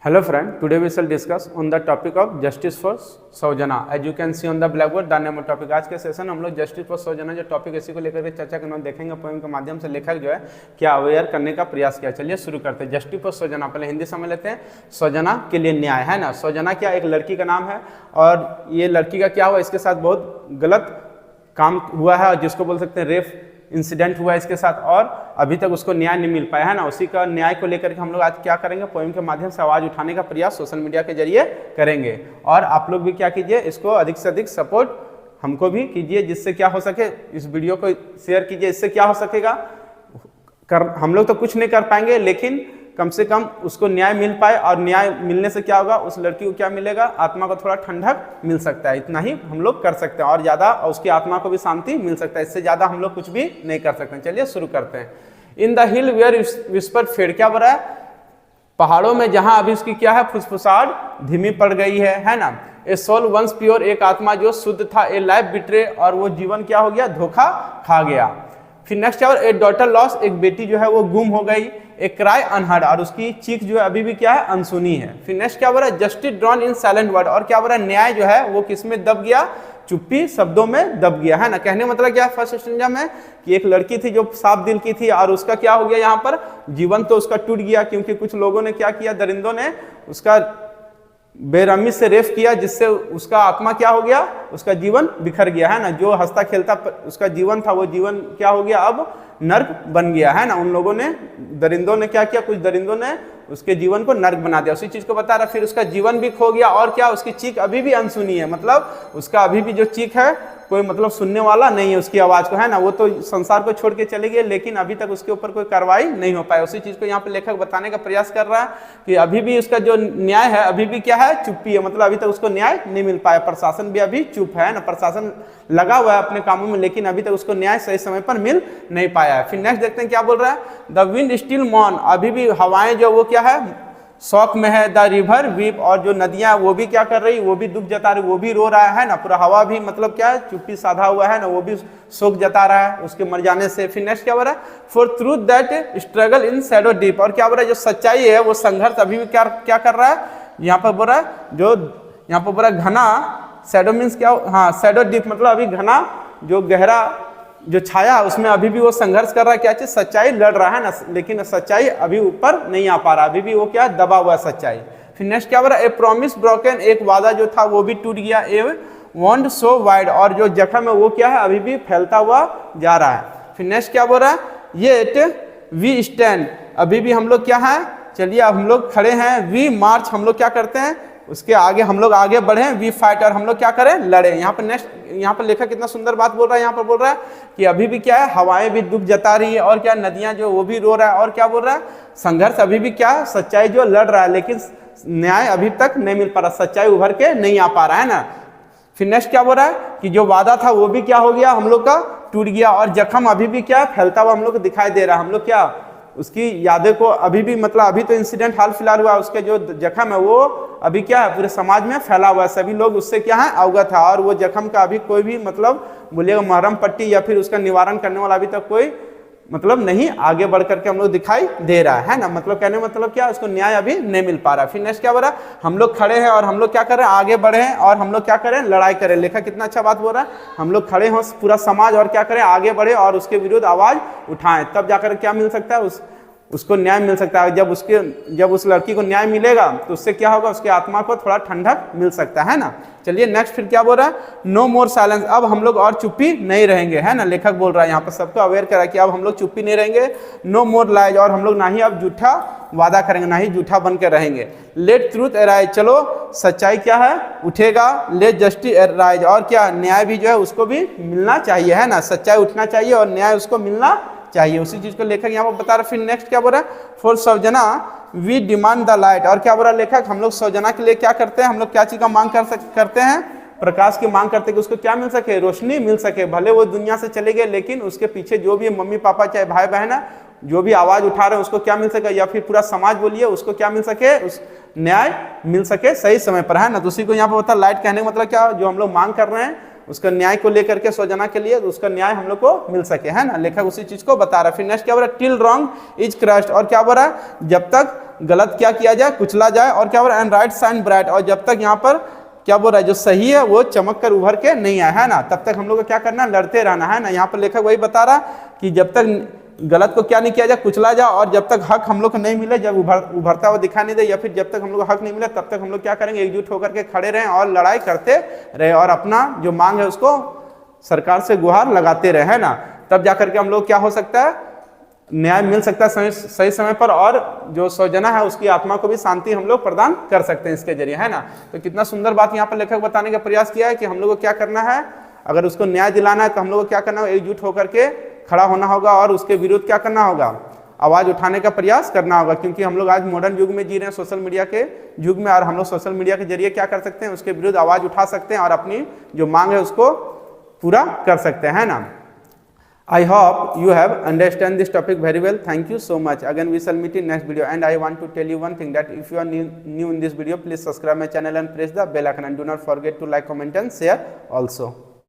Hello friend, today we shall discuss on the topic of justice for सौजना. As you can see on the blackboard, the name of topic. आज के session हम लोग justice for सौजना जो topic इसी को लेकर के चर्चा करना देखेंगे. पोएम के माध्यम से लेखक जो है क्या अवेयर करने का प्रयास किया. चलिए शुरू करते हैं. जस्टिस फॉर सौजना, पहले हिंदी समझ लेते हैं. सौजना के लिए न्याय है ना. सौजना क्या एक लड़की का नाम है और ये लड़की का क्या हुआ, इसके साथ बहुत गलत काम हुआ है जिसको बोल सकते हैं रेप इंसिडेंट हुआ इसके साथ और अभी तक उसको न्याय नहीं मिल पाया है ना. उसी का न्याय को लेकर के हम लोग आज क्या करेंगे, पोएम के माध्यम से आवाज़ उठाने का प्रयास सोशल मीडिया के जरिए करेंगे. और आप लोग भी क्या कीजिए, इसको अधिक से अधिक सपोर्ट हमको भी कीजिए जिससे क्या हो सके, इस वीडियो को शेयर कीजिए. इससे क्या हो सकेगा, हम लोग तो कुछ नहीं कर पाएंगे लेकिन कम से कम उसको न्याय मिल पाए. और न्याय मिलने से क्या होगा, उस लड़की को क्या मिलेगा, आत्मा को थोड़ा ठंडक मिल सकता है. इतना ही हम लोग कर सकते हैं और ज़्यादा उसकी आत्मा को भी शांति मिल सकता है. इससे ज़्यादा हम लोग कुछ भी नहीं कर सकते. चलिए शुरू करते हैं. In the hill where whisper fade, क्या बोला है, पहाड़ों में जहां अभी उसकी क्या है, फुसफुसाहट धीमी पड़ गई है ना. ए सोल वंस प्योर, एक आत्मा जो शुद्ध था. ए लाइफ बिट्रे, और वो जीवन क्या हो गया, धोखा खा गया. फिर नेक्स्ट और ए डॉटर लॉस, एक बेटी जो है वो गुम हो गई. एक क्राई अनहर्ड, और उसकी चीख जो है अभी भी क्या है, अनसुनी है. फिर नेक्स्ट क्या बोला, justice drawn in silent word, और क्या बोला, न्याय जो है वो किसमें दब गया, चुप्पी शब्दों में दब गया है ना. कहने मतलब क्या है फर्स्ट स्टेंजा में कि एक लड़की थी जो साफ दिल की थी और उसका क्या हो गया, यहाँ पर जीवन तो उसका टूट गया क्योंकि कुछ लोगों ने क्या किया, दरिंदों ने उसका बेरहमी से रेप किया जिससे उसका आत्मा क्या हो गया, उसका जीवन बिखर गया है ना. जो हंसता खेलता उसका जीवन था वो जीवन क्या हो गया, अब नर्क बन गया है ना. उन लोगों ने, दरिंदों ने क्या किया, कुछ दरिंदों ने उसके जीवन को नर्क बना दिया. उसी चीज को बता रहा. फिर उसका जीवन भी खो गया और क्या, उसकी चीख अभी भी अनसुनी है. मतलब उसका अभी भी जो चीख है कोई मतलब सुनने वाला नहीं है उसकी आवाज को है ना. वो तो संसार को छोड़ के चले गए लेकिन अभी तक उसके ऊपर कोई कार्रवाई नहीं हो पाई. उसी चीज को यहाँ पे लेखक बताने का प्रयास कर रहा है कि अभी भी उसका जो न्याय है अभी भी क्या है, चुप्पी है. मतलब अभी तक उसको न्याय नहीं मिल पाया. प्रशासन भी अभी चुप है ना. प्रशासन लगा हुआ है अपने कामों में लेकिन अभी तक उसको न्याय सही समय पर मिल नहीं पाया है. फिर नेक्स्ट देखते हैं क्या बोल रहा है, द विंड स्टिल मॉर्न, अभी भी हवाएं जो वो क्या है, शौक में है. द रिवर वीप, और जो नदियां वो भी क्या कर रही, वो भी दुख जता रही, वो भी रो रहा है ना. पूरा हवा भी मतलब क्या है, चुप्पी साधा हुआ है ना, वो भी शोक जता रहा है उसके मर जाने से. फिर नेक्स्ट क्या बोल रहा है, for truth that struggle in Shadow deep, और क्या बोल रहा है, जो सच्चाई है वो संघर्ष अभी भी क्या कर रहा है, यहाँ पर बोल रहा है, जो यहाँ पर बोल रहा है घना, शैडो मीन्स क्या, हाँ शैडो डीप मतलब अभी घना जो गहरा जो छाया उसमें अभी भी वो संघर्ष कर रहा है. क्या चीज, सच्चाई लड़ रहा है ना, लेकिन सच्चाई अभी ऊपर नहीं आ पा रहा, अभी भी वो क्या दबा हुआ सच्चाई. फिर नेक्स्ट क्या बोल रहा है, ए प्रॉमिस ब्रोकन, एक वादा जो था वो भी टूट गया. ए वॉन्ड सो वाइड, और जो जख्म है वो क्या है, अभी भी फैलता हुआ जा रहा है. फिर नेक्स्ट क्या बोल रहा है, येट वी स्टैंड, अभी भी हम लोग क्या है, चलिए अब हम लोग खड़े हैं. वी मार्च, हम लोग क्या करते हैं, उसके आगे हम लोग आगे बढ़े. वी फाइट, और हम लोग क्या करें, लड़े. यहाँ पर नेक्स्ट, यहाँ पर लेखक कितना सुंदर बात बोल रहा है. यहाँ पर बोल रहा है कि अभी भी क्या है, हवाएं भी दुख जता रही है और क्या नदियां जो वो भी रो रहा है. और क्या बोल रहा है, संघर्ष अभी भी क्या, सच्चाई जो लड़ रहा है लेकिन न्याय अभी तक नहीं मिल पा रहा, सच्चाई उभर के नहीं आ पा रहा है ना. फिर नेक्स्ट क्या बोल रहा है कि जो वादा था वो भी क्या हो गया, हम लोग का टूट गया. और जख्म अभी भी क्या फैलता हुआ हम लोग को दिखाई दे रहा है. हम लोग क्या उसकी यादें को अभी भी, मतलब अभी तो इंसिडेंट हाल फिलहाल हुआ, उसके जो जख्म है वो अभी क्या है, पूरे समाज में फैला हुआ है. सभी लोग उससे क्या है, अवगत है. और वो जख्म का अभी कोई भी मतलब बोलिएगा मरहम पट्टी या फिर उसका निवारण करने वाला अभी तक कोई मतलब नहीं आगे बढ़ करके हम लोग दिखाई दे रहा है ना. मतलब कहने मतलब क्या, उसको न्याय अभी नहीं मिल पा रहा. फिर नेक्स्ट क्या बोल रहा है, हम लोग खड़े हैं और हम लोग क्या कर रहे हैं, आगे बढ़े हैं और हम लोग क्या करें, लड़ाई करें. लेखक कितना अच्छा बात बोल रहा है, हम लोग खड़े हों पूरा समाज और क्या करें, आगे बढ़े और उसके विरुद्ध आवाज उठाएं. तब जाकर क्या मिल सकता है, उसको न्याय मिल सकता है. जब उस लड़की को न्याय मिलेगा तो उससे क्या होगा, उसके आत्मा को थोड़ा ठंडक मिल सकता है ना. चलिए नेक्स्ट फिर क्या बोल रहा है, नो मोर साइलेंस, अब हम लोग और चुप्पी नहीं रहेंगे है ना. लेखक बोल रहा है यहाँ पर सबको अवेयर करा कि अब हम लोग चुप्पी नहीं रहेंगे. नो मोर लाइज, और हम लोग ना ही अब झूठा वादा करेंगे, ना ही झूठा बन के रहेंगे. लेट ट्रूथ अराइज, चलो सच्चाई क्या है, उठेगा. लेट जस्टिस अराइज, और क्या न्याय भी जो है उसको भी मिलना चाहिए है ना. सच्चाई उठना चाहिए और न्याय उसको मिलना चाहिए. उसी चीज को लेखक यहाँ पर बता रहा. फिर नेक्स्ट क्या बोल रहा है, for Saujana we demand the light, और क्या बोल रहा है लेखक, हम लोग सौजना के लिए क्या करते हैं, हम लोग क्या चीज का मांग करते हैं, प्रकाश की मांग करते हैं कि उसको क्या मिल सके, रोशनी मिल सके. भले वो दुनिया से चले गए लेकिन उसके पीछे जो भी मम्मी पापा चाहे भाई बहन है, जो भी आवाज उठा रहे हैं उसको क्या मिल सके, या फिर पूरा समाज बोलिए उसको क्या मिल सके, उस न्याय मिल सके सही समय पर है ना. तो उसी को यहाँ पर बता, लाइट कहने का मतलब क्या, जो हम लोग मांग कर रहे हैं उसका न्याय को लेकर के सौजना के लिए उसका न्याय हम लोग को मिल सके, है ना। लेखक उसी चीज को बता रहा है। फिर नेक्स्ट क्या बोल रहा है, टिल रॉन्ग इज क्रश्ड, और क्या बोल रहा है, जब तक गलत क्या किया जाए, कुचला जाए, और क्या बोल रहा है, एंड राइट शाइन ब्राइट, और जब तक यहाँ पर क्या बोल रहा है, जो सही है वो चमक कर उभर के नहीं आए, है ना, तब तक हम लोग को क्या करना है, लड़ते रहना, है ना। यहाँ पर लेखक वही बता रहा कि जब तक गलत को क्या नहीं किया जाए, कुचला जाए, और जब तक हक हम लोग को नहीं मिले, जब उभरता हुआ दिखाई नहीं दे, या फिर जब तक हम लोग को हक नहीं मिले, तब तक हम लोग क्या करेंगे, एकजुट होकर के खड़े रहें और लड़ाई करते रहे, और अपना जो मांग है उसको सरकार से गुहार लगाते रहे, है ना। तब जाकर के हम लोग क्या हो सकता है, न्याय मिल सकता है सही समय पर, और जो सौजना है उसकी आत्मा को भी शांति हम लोग प्रदान कर सकते हैं इसके जरिए, है ना। तो कितना सुंदर बात यहाँ पर लेखक बताने का प्रयास किया है कि हम लोग को क्या करना है, अगर उसको न्याय दिलाना है तो हम लोग को क्या करना है, एकजुट होकर के खड़ा होना होगा, और उसके विरुद्ध क्या करना होगा, आवाज उठाने का प्रयास करना होगा। क्योंकि हम लोग आज मॉडर्न युग में जी रहे हैं, सोशल मीडिया के युग में, और हम लोग सोशल मीडिया के जरिए क्या कर सकते हैं, उसके विरुद्ध आवाज उठा सकते हैं और अपनी जो मांग है उसको पूरा कर सकते हैं, है ना। I hope you have understand this topic very well. Thank you so much. Again, we shall meet in next video. And I want to tell you one thing, that if you are new in this video, please subscribe my channel and press the bell icon. And do not forget to like, comment and share also.